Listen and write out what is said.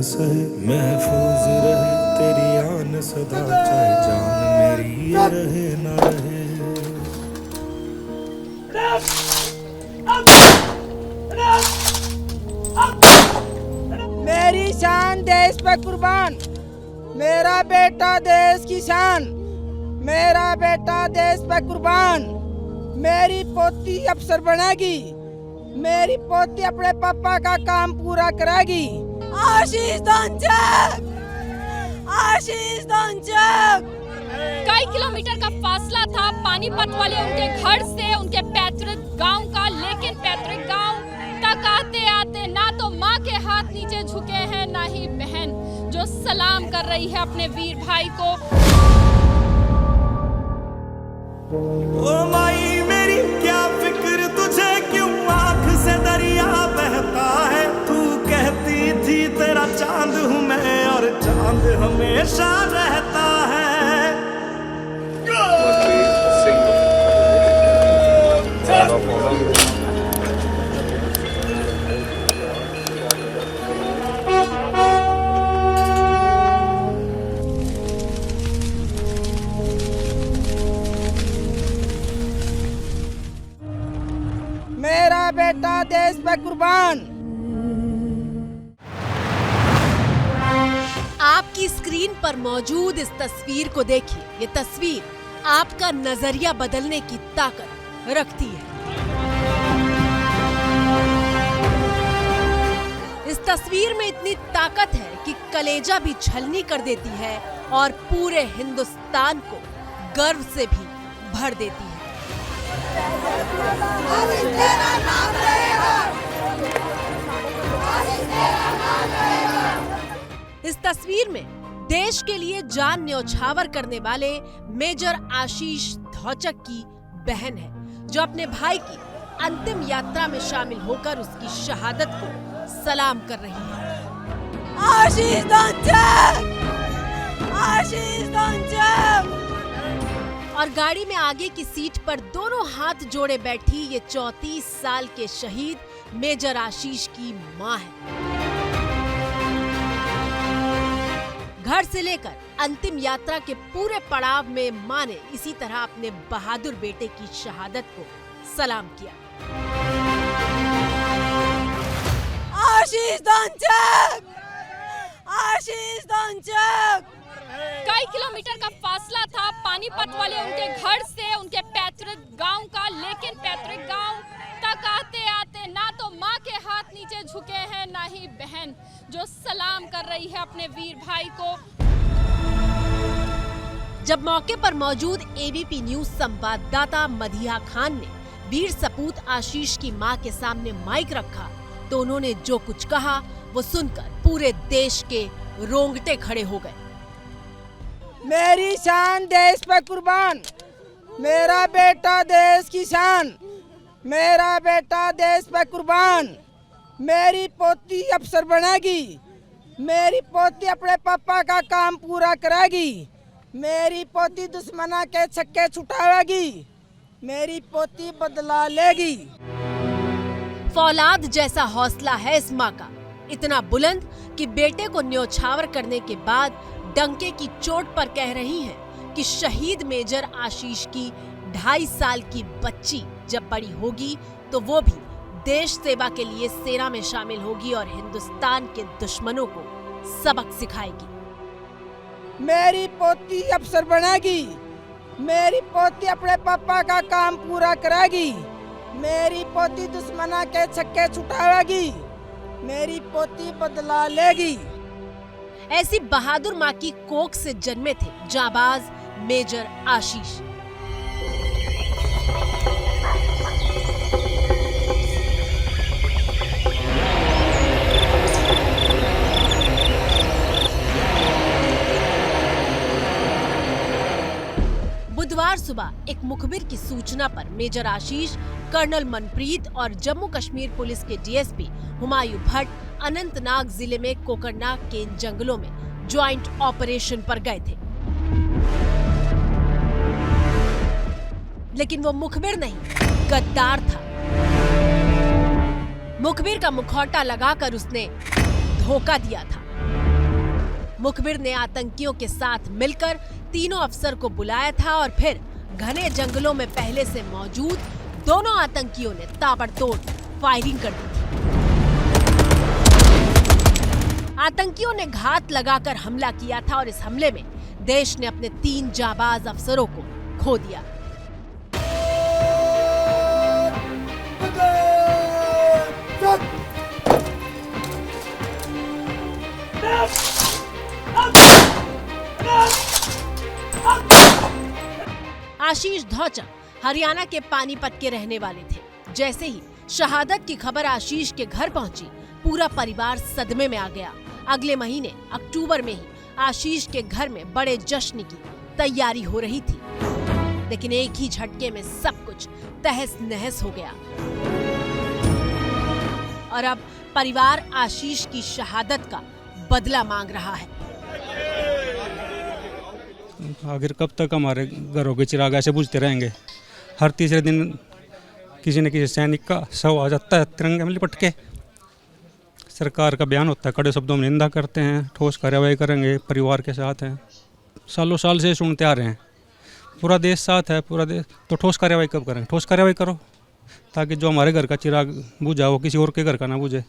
सहे, महफूज रहे तेरी आन सदा, चाहे जान मेरी ये रहे ना रहे। मेरी शान देश पे कुर्बान, मेरा बेटा देश की शान, मेरा बेटा देश पे कुर्बान। मेरी पोती अफसर बनेगी, मेरी पोती अपने पापा का काम पूरा करेगी। आशीष धनचक, आशीष धनचक। कई किलोमीटर का फासला था पानीपत वाले उनके घर से उनके पैतृक गांव का, लेकिन पैतृक गांव तक आते आते ना तो माँ के हाथ नीचे झुके हैं, ना ही बहन जो सलाम कर रही है अपने वीर भाई को। ओ माई मेरी क्या फिक्र तुझे, क्यों आँख से दरिया बहता है। तू कहती थी तेरा चांद हूँ मैं, और चांद हमेशा रहता है। मेरा बेटा देश पे कुर्बान। आपकी स्क्रीन पर मौजूद इस तस्वीर को देखिए। ये तस्वीर आपका नजरिया बदलने की ताकत रखती है। इस तस्वीर में इतनी ताकत है कि कलेजा भी छलनी कर देती है और पूरे हिंदुस्तान को गर्व से भी भर देती है। इस तस्वीर में देश के लिए जान न्यौछावर करने वाले मेजर आशीष धौचक की बहन है, जो अपने भाई की अंतिम यात्रा में शामिल होकर उसकी शहादत को सलाम कर रही है। आशीष धनचक, आशीष धनचक। और गाड़ी में आगे की सीट पर दोनों हाथ जोड़े बैठी ये 34 साल के शहीद मेजर आशीष की मां है। घर से लेकर अंतिम यात्रा के पूरे पड़ाव में मां ने इसी तरह अपने बहादुर बेटे की शहादत को सलाम किया। आशीष धनचक, आशीष धनचक। कई किलोमीटर का फासला था पानीपत वाले उनके घर से उनके पैतृक गांव का, लेकिन पैतृक गांव तक आते आते ना तो माँ के हाथ नीचे झुके हैं, ना ही बहन जो सलाम कर रही है अपने वीर भाई को। जब मौके पर मौजूद एबीपी न्यूज संवाददाता मदीहा खान ने वीर सपूत आशीष की मां के सामने माइक रखा, तो उन्होंने जो कुछ कहा वो सुनकर पूरे देश के रोंगटे खड़े हो गए। मेरी शान देश पे कुर्बान, मेरा बेटा देश की शान, मेरा बेटा देश पे कुर्बान। मेरी पोती अफसर बनेगी, मेरी पोती अपने पापा का काम पूरा करेगी, मेरी पोती दुश्मना के छक्के छुटावेगी, मेरी पोती बदला लेगी। फौलाद जैसा हौसला है इस माँ का, इतना बुलंद कि बेटे को न्यौछावर करने के बाद डंके की चोट पर कह रही हैं कि शहीद मेजर आशीष की 2.5 साल की बच्ची जब बड़ी होगी तो वो भी देश सेवा के लिए सेना में शामिल होगी और हिंदुस्तान के दुश्मनों को सबक सिखाएगी। मेरी पोती अफसर बनेगी, मेरी पोती अपने पापा का काम पूरा करेगी, मेरी पोती दुश्मना के छक्के छुटावेगी, मेरी पोती बदला लेगी। ऐसी बहादुर माँ की कोख से जन्मे थे जाबाज मेजर आशीष। बुधवार सुबह एक मुखबिर की सूचना पर मेजर आशीष कर्नल मनप्रीत और जम्मू कश्मीर पुलिस के डीएसपी हुमायूं भट्ट अनंतनाग जिले में कोकरनाग के इन जंगलों में ज्वाइंट ऑपरेशन पर गए थे। लेकिन वो मुखबिर नहीं, गद्दार था। मुखबिर का मुखौटा लगाकर उसने धोखा दिया था। मुखबिर ने आतंकियों के साथ मिलकर तीनों अफसर को बुलाया था और फिर घने जंगलों में पहले से मौजूद दोनों आतंकियों ने ताबड़तोड़ फायरिंग कर दी थी। आतंकियों ने घात लगाकर हमला किया था और इस हमले में देश ने अपने 3 जाबाज अफसरों को खो दिया। आशीष धौचक हरियाणा के पानीपत के रहने वाले थे। जैसे ही शहादत की खबर आशीष के घर पहुंची, पूरा परिवार सदमे में आ गया। अगले महीने अक्टूबर में ही आशीष के घर में बड़े जश्न की तैयारी हो रही थी, लेकिन एक ही झटके में सब कुछ तहस नहस हो गया और अब परिवार आशीष की शहादत का बदला मांग रहा है। आखिर कब तक हमारे घरों के चिराग ऐसे बुझते रहेंगे? हर तीसरे दिन किसी न किसी सैनिक का शव आ जाता है तिरंगे में लिपट के। सरकार का बयान होता है, कड़े शब्दों में निंदा करते हैं, ठोस कार्रवाई करेंगे, परिवार के साथ हैं। सालों साल से सुनते आ रहे हैं, पूरा देश साथ है, पूरा देश। तो ठोस कार्रवाई कब करेंगे? ठोस कार्रवाई करो ताकि जो हमारे घर का चिराग बुझा वो किसी और के घर का ना बुझे।